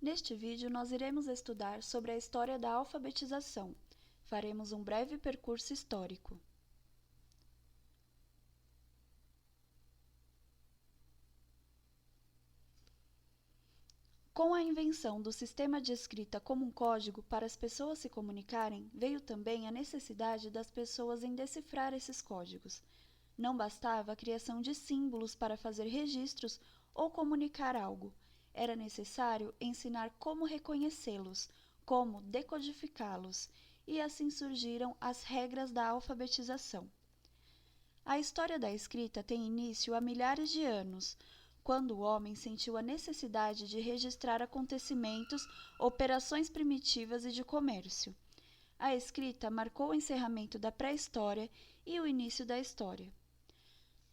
Neste vídeo, nós iremos estudar sobre a história da alfabetização. Faremos um breve percurso histórico. Com a invenção do sistema de escrita como um código para as pessoas se comunicarem, veio também a necessidade das pessoas em decifrar esses códigos. Não bastava a criação de símbolos para fazer registros ou comunicar algo. Era necessário ensinar como reconhecê-los, como decodificá-los, e assim surgiram as regras da alfabetização. A história da escrita tem início há milhares de anos, quando o homem sentiu a necessidade de registrar acontecimentos, operações primitivas e de comércio. A escrita marcou o encerramento da pré-história e o início da história.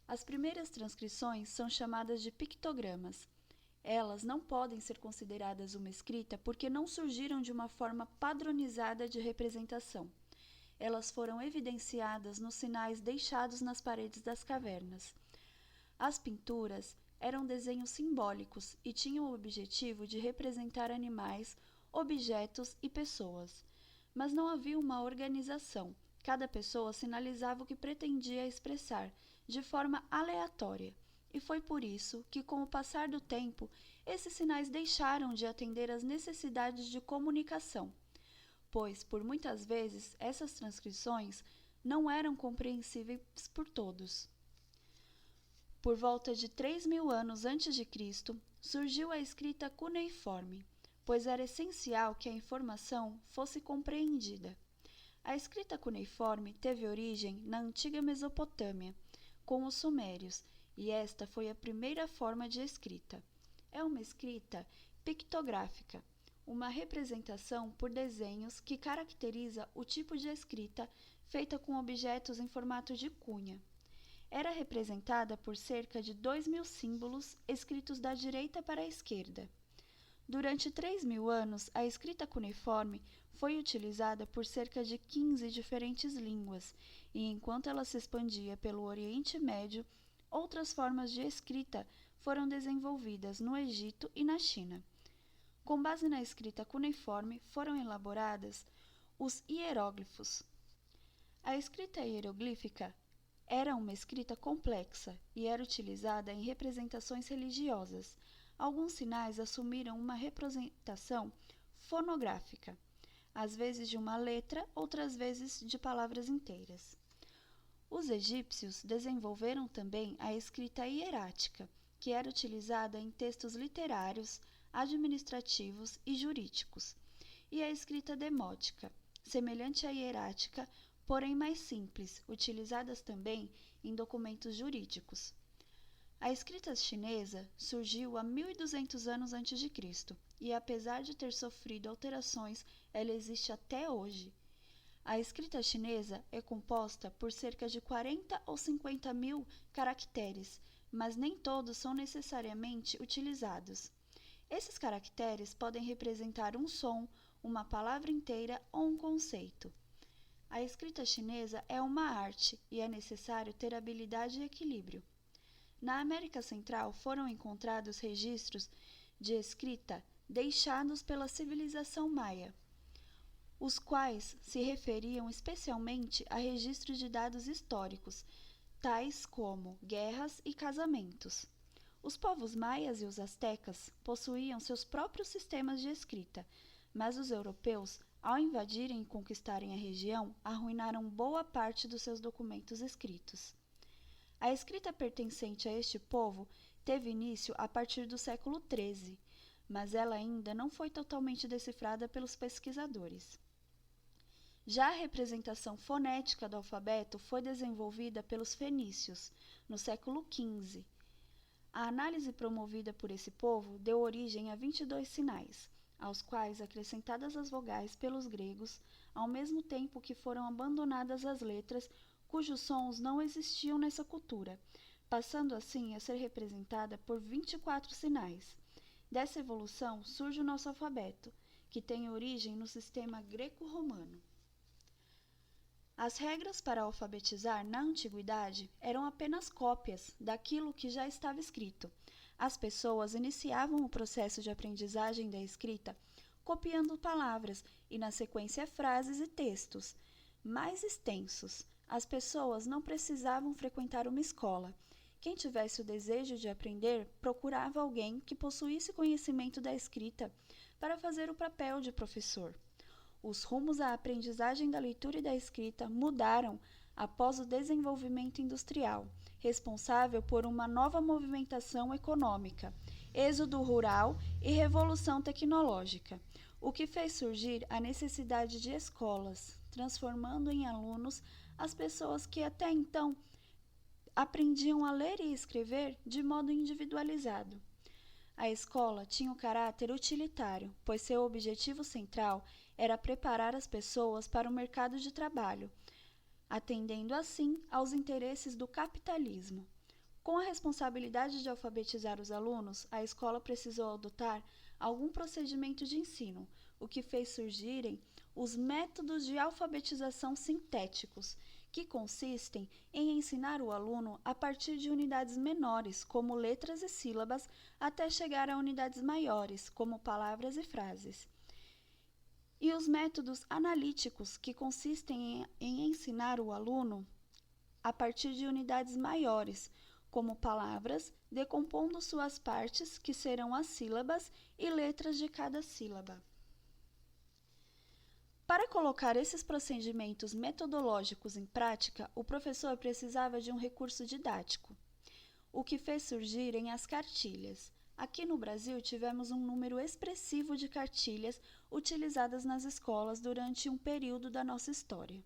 As primeiras transcrições são chamadas de pictogramas. Elas não podem ser consideradas uma escrita porque não surgiram de uma forma padronizada de representação. Elas foram evidenciadas nos sinais deixados nas paredes das cavernas. As pinturas eram desenhos simbólicos e tinham o objetivo de representar animais, objetos e pessoas. Mas não havia uma organização. Cada pessoa sinalizava o que pretendia expressar, de forma aleatória. E foi por isso que, com o passar do tempo, esses sinais deixaram de atender às necessidades de comunicação, pois, por muitas vezes, essas transcrições não eram compreensíveis por todos. Por volta de 3.000 anos antes de Cristo, surgiu a escrita cuneiforme, pois era essencial que a informação fosse compreendida. A escrita cuneiforme teve origem na antiga Mesopotâmia, com os sumérios, e esta foi a primeira forma de escrita. É uma escrita pictográfica, uma representação por desenhos que caracteriza o tipo de escrita feita com objetos em formato de cunha. Era representada por cerca de 2.000 símbolos escritos da direita para a esquerda. Durante 3.000 anos, a escrita cuneiforme foi utilizada por cerca de 15 diferentes línguas, e enquanto ela se expandia pelo Oriente Médio, outras formas de escrita foram desenvolvidas no Egito e na China. Com base na escrita cuneiforme, foram elaborados os hieróglifos. A escrita hieroglífica era uma escrita complexa e era utilizada em representações religiosas. Alguns sinais assumiram uma representação fonográfica, às vezes de uma letra, outras vezes de palavras inteiras. Os egípcios desenvolveram também a escrita hierática, que era utilizada em textos literários, administrativos e jurídicos, e a escrita demótica, semelhante à hierática, porém mais simples, utilizadas também em documentos jurídicos. A escrita chinesa surgiu há 1.200 anos antes de Cristo, e apesar de ter sofrido alterações, ela existe até hoje. A escrita chinesa é composta por cerca de 40 ou 50 mil caracteres, mas nem todos são necessariamente utilizados. Esses caracteres podem representar um som, uma palavra inteira ou um conceito. A escrita chinesa é uma arte e é necessário ter habilidade e equilíbrio. Na América Central foram encontrados registros de escrita deixados pela civilização maia, os quais se referiam especialmente a registros de dados históricos, tais como guerras e casamentos. Os povos maias e os astecas possuíam seus próprios sistemas de escrita, mas os europeus, ao invadirem e conquistarem a região, arruinaram boa parte dos seus documentos escritos. A escrita pertencente a este povo teve início a partir do século XIII, mas ela ainda não foi totalmente decifrada pelos pesquisadores. Já a representação fonética do alfabeto foi desenvolvida pelos fenícios, no século XV. A análise promovida por esse povo deu origem a 22 sinais, aos quais acrescentadas as vogais pelos gregos, ao mesmo tempo que foram abandonadas as letras cujos sons não existiam nessa cultura, passando assim a ser representada por 24 sinais. Dessa evolução surge o nosso alfabeto, que tem origem no sistema greco-romano. As regras para alfabetizar na antiguidade eram apenas cópias daquilo que já estava escrito. As pessoas iniciavam o processo de aprendizagem da escrita copiando palavras e, na sequência, frases e textos mais extensos. As pessoas não precisavam frequentar uma escola. Quem tivesse o desejo de aprender procurava alguém que possuísse conhecimento da escrita para fazer o papel de professor. Os rumos à aprendizagem da leitura e da escrita mudaram após o desenvolvimento industrial, responsável por uma nova movimentação econômica, êxodo rural e revolução tecnológica, o que fez surgir a necessidade de escolas, transformando em alunos as pessoas que até então aprendiam a ler e escrever de modo individualizado. A escola tinha um caráter utilitário, pois seu objetivo central era preparar as pessoas para o mercado de trabalho, atendendo assim aos interesses do capitalismo. Com a responsabilidade de alfabetizar os alunos, a escola precisou adotar algum procedimento de ensino, o que fez surgirem os métodos de alfabetização sintéticos, que consistem em ensinar o aluno a partir de unidades menores, como letras e sílabas, até chegar a unidades maiores, como palavras e frases. E os métodos analíticos, que consistem em ensinar o aluno a partir de unidades maiores, como palavras, decompondo suas partes, que serão as sílabas e letras de cada sílaba. Para colocar esses procedimentos metodológicos em prática, o professor precisava de um recurso didático, o que fez surgirem as cartilhas. Aqui no Brasil, tivemos um número expressivo de cartilhas utilizadas nas escolas durante um período da nossa história.